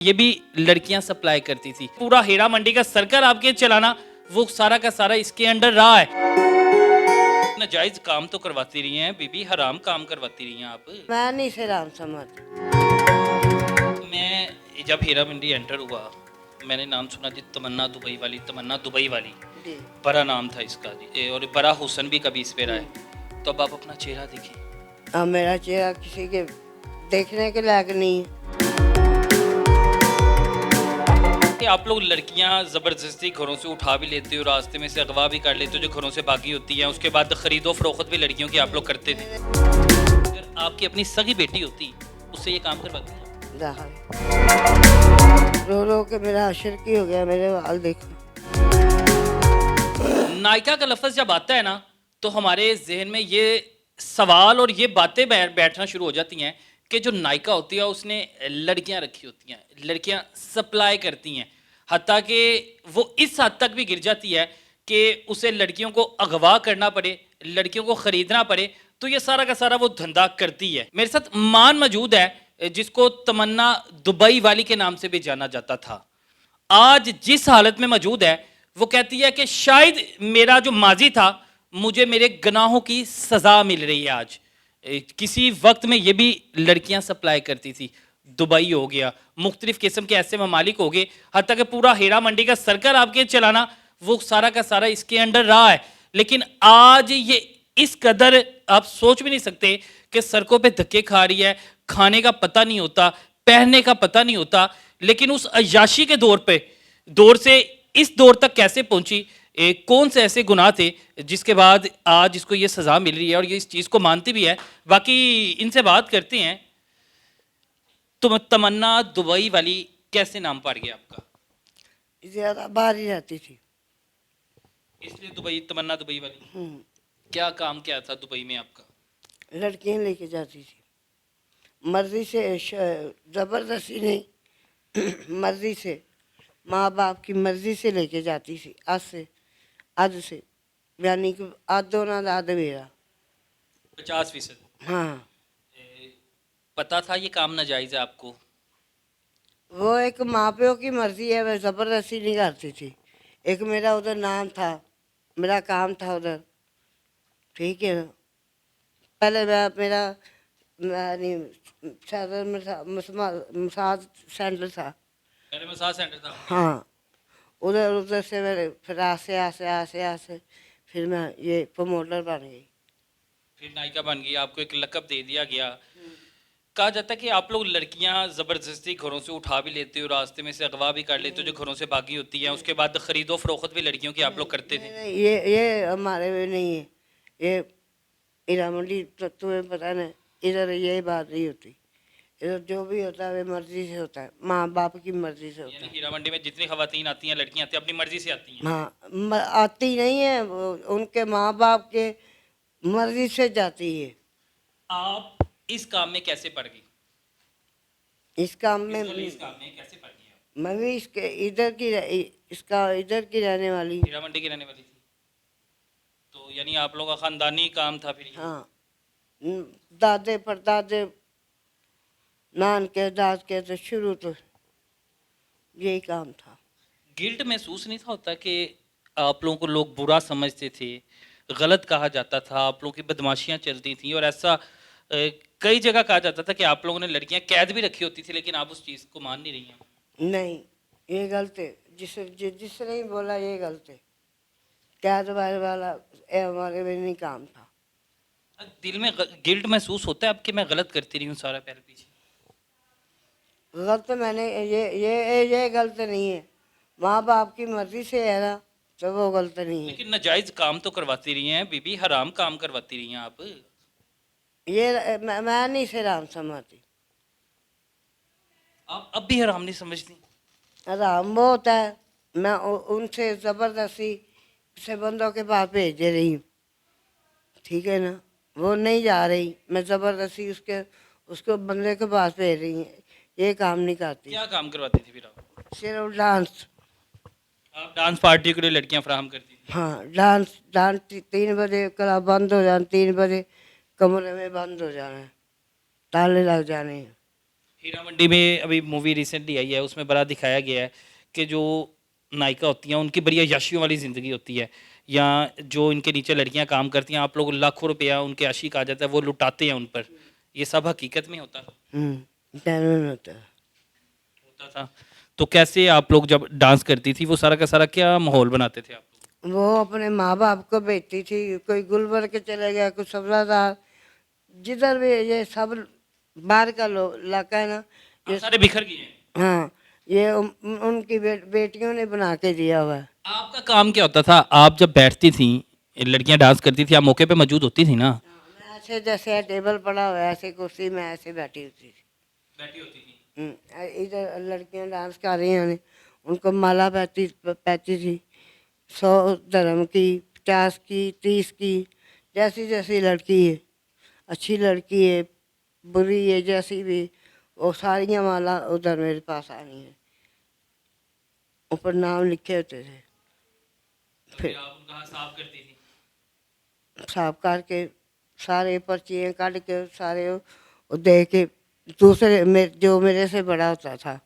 ये भी लड़कियां सप्लाई करती थी। पूरा हीरा मंडी का सर्कल आपके चलाना वो सारा का सारा इसके अंडर रहा है। नाजायज काम तो करवाती रही हैं बीबी, हराम काम करवाती रही हैं आप। मैं नहीं से राम समझ। मैं जब हीरा मंडी एंटर हुआ मैंने नाम सुना जी, तमन्ना दुबई वाली, तमन्ना दुबई वाली, जी बड़ा नाम था इसका जी, और बड़ा हुसन भी कभी इस पे रहा है। तो अब आप अपना चेहरा देखिए। अब मेरा चेहरा किसी के देखने के लायक नहीं है। कि आप लोग लड़कियां ज़बरदस्ती घरों से उठा भी लेते हो, रास्ते में से अगवा भी कर लेते हो, जो घरों से भागी होती हैं, उसके बाद खरीदो फरोख्त भी लड़कियों की आप लोग करते थे। अगर आपकी अपनी सगी बेटी होती उससे ये काम करवाती हैं? रो रो के मेरा अशर की हो गया, मेरे बाल देखो। नायका का लफ्ज़ जब आता है ना तो हमारे जहन में ये सवाल और ये बातें बैठना शुरू हो जाती हैं कि जो नायका होती है उसने लड़कियां रखी होती हैं, लड़कियां सप्लाई करती हैं, हत्ता कि वो इस हद तक भी गिर जाती है कि उसे लड़कियों को अगवा करना पड़े, लड़कियों को ख़रीदना पड़े। तो ये सारा का सारा वो धंधा करती है। मेरे साथ मान मौजूद है जिसको तमन्ना दुबई वाली के नाम से भी जाना जाता था। आज जिस हालत में मौजूद है वो कहती है कि शायद मेरा जो माजी था मुझे मेरे गुनाहों की सज़ा मिल रही है आज। किसी वक्त में ये भी लड़कियां सप्लाई करती थी। दुबई हो गया, मुख्तलिफ किस्म के ऐसे ममालिक हो गए, हत्ता कि पूरा हीरा मंडी का सर्कल आपके चलाना वो सारा का सारा इसके अंडर रहा है। लेकिन आज ये इस कदर आप सोच भी नहीं सकते कि सड़कों पे धक्के खा रही है, खाने का पता नहीं होता, पहनने का पता नहीं होता। लेकिन उस अय्याशी के दौर से इस दौर तक कैसे पहुंची, कौन से ऐसे गुनाह थे जिसके बाद आज इसको ये सज़ा मिल रही है और ये इस चीज़ को मानती भी है। बाकी इनसे बात करते हैं। तो तमन्ना दुबई वाली कैसे नाम पड़ गया आपका? ज्यादा बाहर ही रहती थी इसलिए दुबई, तमन्ना दुबई वाली। क्या काम क्या था दुबई में आपका? लड़कियां लेके जाती थी, मर्जी से, जबरदस्ती नहीं मर्जी से, माँ बाप की मर्जी से लेके जाती थी। आज से यानी कि आधो ना दाद मेरा 50%? हाँ। पता था ये काम नाजायज है आपको? वो एक माँ प्यो की मर्जी है, वह ज़बरदस्ती नहीं करती थी। एक मेरा उधर नाम था, मेरा काम था उधर, ठीक है ना। पहले मेरा यानी सदर मसाज सेंटर था। पहले मसाज सेंटर था? हाँ, उधर उधर से मेरे फिर आसे आसे आसे आसे फिर मैं ये प्रमोटर बन गई। फिर नायिका बन गई, आपको एक लकब दे दिया गया। कहा जाता है कि आप लोग लड़कियां ज़बरदस्ती घरों से उठा भी लेते हो, रास्ते में से अगवा भी कर लेते हो, जो घरों से भागी होती हैं, उसके बाद खरीदो फरोख्त भी लड़कियों की आप लोग करते थे? नहीं, ये हमारे में नहीं है। ये हीरा मंडी तो तुम्हें पता ना, इधर ये बात नहीं होती। इधर जो भी होता है वो मर्जी से होता है, माँ बाप की मर्जी से होता यानी है। हीरा मंडी में जितनी खवातीन आती हैं, लड़कियां आती हैं, अपनी मर्जी से आती हैं? हाँ, आती नहीं है, उनके माँ बाप के मर्जी से जाती है। आप इस काम में कैसे पड़ गई? इस काम में इस काम में कैसे पड़ गई आप? मैं भी इसके इसका इधर की रहने वाली हूँ। हीरा मंडी की रहने वाली थी, तो यानी आप लोगों का खानदानी काम था फिर ये? हाँ, दादे परदादे नान के दाद के तो शुरू तो यही काम था। गिल्ट महसूस नहीं था होता कि आप लोगों को लोग बुरा समझते थे, गलत कहा जाता था, आप लोगों की बदमाशियां चलती थी, और ऐसा कई जगह कहा जाता था कि आप लोगों ने लड़कियां कैद भी रखी होती थी, लेकिन आप उस चीज़ को मान नहीं रही हैं? नहीं, ये गलत है। जिसने ही बोला ये गलत है। क्या दोबारा वाला ये हमारे में नहीं काम था। दिल में गिल्ट महसूस होता है अब कि मैं गलत करती रही हूँ सारा पहले पीछे? गलत मैंने ये गलत नहीं है, माँ बाप की मर्जी से है ना, तो वो गलत नहीं है। लेकिन नाजायज काम तो करवाती रही हैं बीबी, हराम काम करवाती रही हैं आप। ये मैं नहीं से राम समझती। आप अब भी हराम नहीं समझती? राम वो होता है, मैं उनसे ज़बरदस्ती से बंदों के पास भेज रही हूँ, ठीक है ना। वो नहीं जा रही, मैं ज़बरदस्ती उसको बंदे के पास भेज रही हूँ, ये काम नहीं करती। क्या काम करवाती थी फिर आप? सिर्फ डांस। आप डांस पार्टी के लिए लड़कियां फराहम करती थी? हाँ, डांस डांस 3 बजे क्लब बंद हो जाना, 3 बजे कमरे में बंद हो जाना है, ताले लग जाने हैं। हीरा मंडी में अभी मूवी रिसेंटली आई है, उसमें बड़ा दिखाया गया है कि जो नायिका होती हैं उनकी बड़ी अय्याशियों वाली ज़िंदगी होती है, या जो इनके नीचे लड़कियां काम करती हैं, आप लोग लाखों रुपया उनके आशिक आ जाता है, वो लुटाते हैं उन पर। ये सब हकीकत में जेन्युइन होता है। होता था। तो कैसे आप लोग जब डांस करती थी, वो सारा का सारा क्या माहौल बनाते थे आप लोग? वो अपने माँ बाप को बेचती थी, कोई गुलबर के चले गया, कुछ सब्जादार, जिधर भी ये सब बाहर का इलाका है ना, आप ये सारे बिखर गए हैं। हाँ, ये उनकी बेटियों ने बना के दिया हुआ है। आपका काम क्या होता था? आप जब बैठती थी, लड़कियां डांस करती थी, आप मौके पे मौजूद होती थी ना? मैं ऐसे जैसे टेबल पड़ा हुआ है, ऐसे कुर्सी में ऐसे बैठी होती थी। बैठी होती थी। इधर लड़कियां डांस कर रही हैं, उनको माला पहनती पहनती थी, 100 धर्म की, 50 की, 30 की, जैसी जैसी लड़की है, अच्छी लड़की है, बुरी है, जैसी भी, वो सारियाँ माला उधर मेरे पास आनी है, ऊपर नाम लिखे होते थे। फिर फिर आप उनका हाथ साफ करती थी। साफ करके सारे पर्चियाँ काट के सारे वो दे के, दूसरे जो मेरे से बड़ा होता था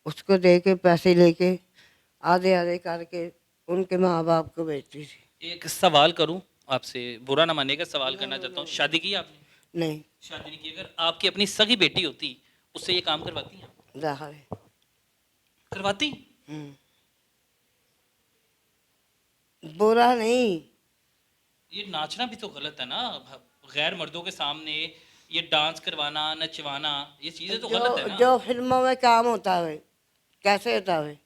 उसको दे के पैसे लेके आधे आधे करके उनके माँ बाप को बेचती थी। एक सवाल करूं आपसे, बुरा ना मानिएगा, सवाल करना चाहता हूँ। शादी की आपने? नहीं, शादी नहीं की। अगर आपकी अपनी सगी बेटी होती, उससे ये काम करवाती हैं? जाहिर है। करवाती? बुरा नहीं। ये नाचना भी तो गलत है ना, गैर मर्दों के सामने ये डांस करवाना, नचवाना, ये चीजें तो गलत है जो ना। जो फिल्मों में काम होता है कैसे होता है,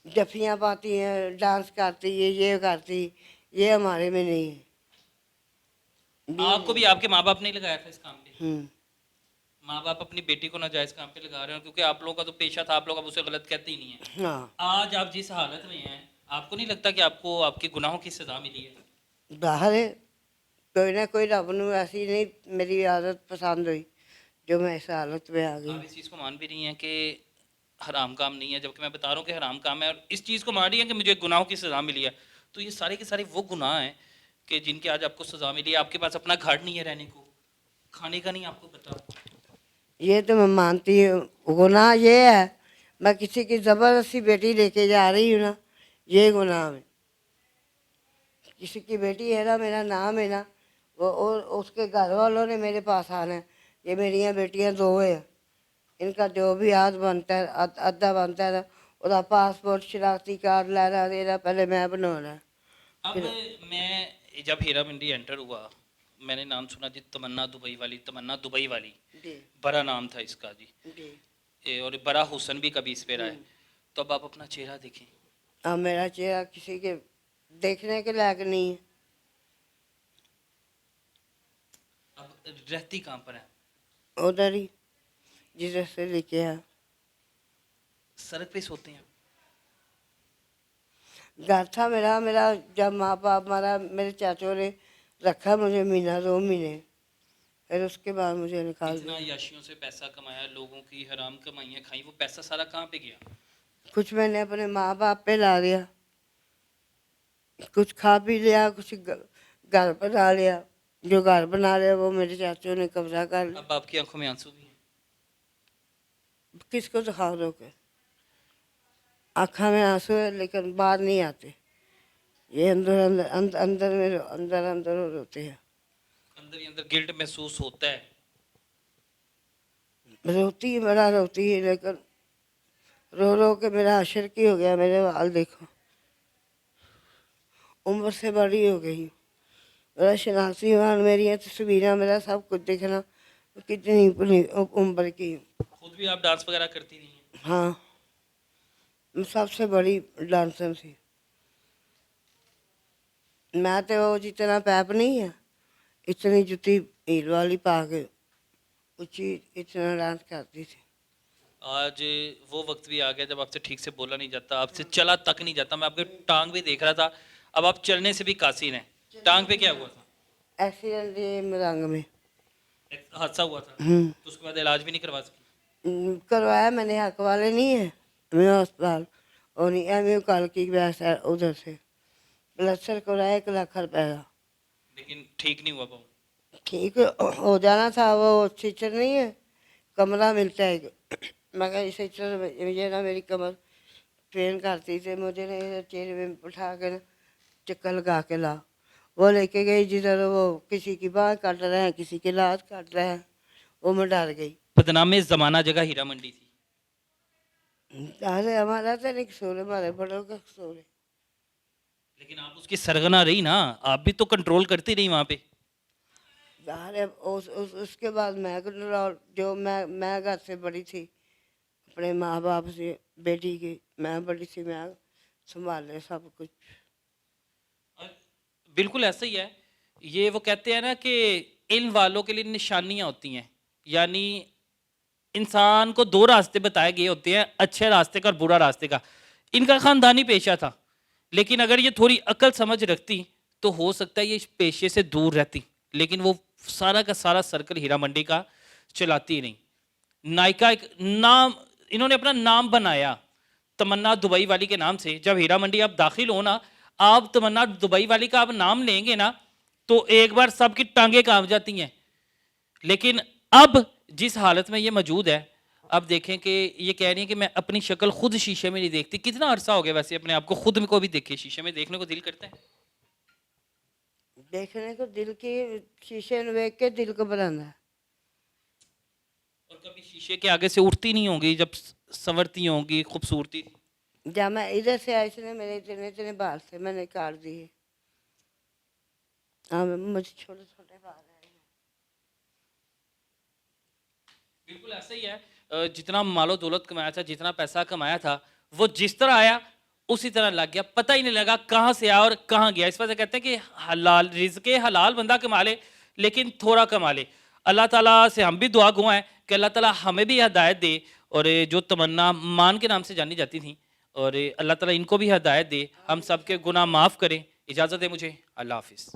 जफियाँ पाती हैं, डांस करती है, ये करती, ये हमारे में नहीं है। ये आपको भी नहीं। आपके माँ बाप ने लगाया था इस काम पे? हम्म। माँ बाप अपनी बेटी को नाजायज काम पे लगा रहे हो, क्योंकि आप लोगों का तो पेशा था, आप लोग अब उसे गलत कहते ही नहीं है। हाँ, आज आप जिस हालत में हैं, आपको नहीं लगता कि आपको आपके गुनाहों की सजा मिली है? जाहिर है, कोई ना कोई रब नू ऐसी नहीं मेरी आदत पसंद हुई जो मैं इस हालत में आ गई। आप इस चीज़ को मान भी रही हैं कि हराम काम नहीं है, जबकि मैं बता रहा हूँ कि हराम काम है, और इस चीज़ को मान रही हैं कि मुझे गुनाहों की सज़ा मिली है। तो ये सारे के सारे वो गुनाह हैं कि जिनके आज आपको सज़ा मिली है। आपके पास अपना घर नहीं है रहने को, खाने का नहीं आपको पता। ये तो मैं मानती हूँ, गुनाह ये है, मैं किसी की ज़बरदस्ती बेटी लेके जा रही हूँ ना, ये गुनाह है। किसी की बेटी है ना, मेरा नाम है ना, वो और उसके घर वालों ने मेरे पास आना है, ये मेरियां बेटियां दो है, इनका जो भी हाथ बनता है, अद्धा बनता है ना, उसका पासपोर्ट शनाख्ती कार्ड लेना देना पहले मैं बनवाना है। अब फिर मैं जब हीरा मंडी एंटर हुआ, मैंने नाम सुना जी, तमन्ना दुबई वाली, तमन्ना दुबई वाली, जी बड़ा नाम था इसका जी। जी। और बड़ा हुसन भी कभी इस पे रहा है। तो अब आप अपना चेहरा देखें। अब मेरा चेहरा किसी के देखने के लायक नहीं है। अब रहती कहाँ पर है? उधर ही जिधर से लेके आया, सड़क पे सोते हैं? घर था मेरा, जब माँ बाप मारा, मेरे चाचों ने रखा मुझे महीना 2 महीने, फिर उसके बाद मुझे निकाल इतना दिया। याशियों से पैसा कमाया, लोगों की हराम कमाइयाँ खाई, वो पैसा सारा कहाँ पे गया? कुछ मैंने अपने माँ बाप पे ला दिया, कुछ खा पी लिया, कुछ घर बना लिया, जो घर बना लिया वो मेरे चाचों ने कब्जा कर लिया। अब आपकी आंखों में आंसू भी हैं। किसको दिखा दो के, आँखों में आंसू है लेकिन बाहर नहीं आते, ये अंदर अंदर अंदर अंदर में अंदर अंदर रोते हैं। अंदर ही अंदर गिल्ट महसूस होता है। रोती है, बड़ा रोती है, लेकिन रो रो के मेरा अशर की हो गया, मेरे बाल देखो, उम्र से बड़ी हो गई, मेरा शनाख्ती वाल, मेरी तस्वीरें, मेरा सब कुछ देखना, कितनी उम्र की हूँ। खुद भी आप डांस वगैरह करती रही हैं? हाँ, मैं सबसे बड़ी डांसर थी। मैं तो वो जितना पैप नहीं है, इतनी जुती हील वाली पा के ऊंची इतना डांस करती थी। आज वो वक्त भी आ गया जब आपसे ठीक से बोला नहीं जाता, आपसे चला तक नहीं जाता। मैं आपके टांग भी देख रहा था, अब आप चलने से भी कासिर हैं। टांग पे क्या हुआ था? एक्सीडेंट ये मरंग में। एक हादसा हुआ था, हम्म। तो उसके बाद इलाज भी नहीं करवा सकी? करवाया मैंने, हक वाले नहीं है मैं अस्पताल, और नहीं एम यू कल की वैसा है, उधर से प्लस्तर करवाया 1 लाख रुपए का। लेकिन ठीक नहीं हुआ पाऊँ? ठीक हो जाना था, वो स्टिचर नहीं है, कमरा मिलता है मैं कहा इसे चलो ये ना मेरी कमर ट्रेन करती थी मुझे ना इधर चेहरे में उठा के ना चक्कर लगा के ला वो लेके गई जिधर वो किसी की बाँह काट रहे हैं किसी की लात काट रहे हैं वो मैं डर गई। बदनाम ज़माना जगह हीरा मंडी थी, अरे हमारा तो नहीं कसूर है, हमारे बड़ों का कसूर है। लेकिन आप उसकी सरगना रही ना, आप भी तो कंट्रोल करती रही वहाँ पे। अरे उसके बाद मैं कंट्रोल जो मैं घर से बड़ी थी अपने माँ बाप से बेटी की मैं बड़ी थी मैं संभाले सब कुछ। और बिल्कुल ऐसा ही है। ये वो कहते हैं ना कि इन वालों के लिए निशानियां होती हैं, यानी इंसान को दो रास्ते बताए गए होते हैं, अच्छे रास्ते का और बुरा रास्ते का। इनका खानदानी पेशा था, लेकिन अगर ये थोड़ी अकल समझ रखती तो हो सकता है ये इस पेशे से दूर रहती, लेकिन वो सारा का सारा सर्कल हीरा मंडी का चलाती ही नहीं। नायका एक नाम, इन्होंने अपना नाम बनाया तमन्ना दुबई वाली के नाम से। जब हीरा मंडी आप दाखिल हो ना, आप तमन्ना दुबई वाली का आप नाम लेंगे ना, तो एक बार सबकी टांगे कांप जाती हैं। लेकिन अब जिस हालत में ये मौजूद है, अब देखें कि ये कह रही है कि मैं अपनी शक्ल खुद शीशे में नहीं देखती। कितना अरसा हो गया वैसे अपने आप को खुद में को भी देखे, शीशे में देखने को दिल करता है? देखने को दिल की शीशे में देख के दिल को बनाना है। और कभी शीशे के आगे से उठती नहीं होंगी जब संवरती होंगी खूबसूरती? जब मैं इधर से आई थी ना मेरे इतने इतने बाल थे मैंने काट दिए। हाँ मुझे छोटे छोटे बाल हैं। बिल्कुल ऐसा ही है। जितना मालो दौलत कमाया था, जितना पैसा कमाया था, वो जिस तरह आया उसी तरह लग गया, पता ही नहीं लगा कहाँ से आया और कहाँ गया। इस वजह से कहते हैं कि हलाल रिज़्क़ हलाल बंदा कमा ले, लेकिन थोड़ा कमा ले। अल्लाह ताला से हम भी दुआ गो हैं कि अल्लाह ताला हमें भी हदायत दे। और ये जो तमन्ना मान के नाम से जानी जाती थी, और अल्लाह ताला इनको भी हदायत दे, हम सब के गुनाह माफ़ करें। इजाज़त है मुझे, अल्लाह हाफिज़।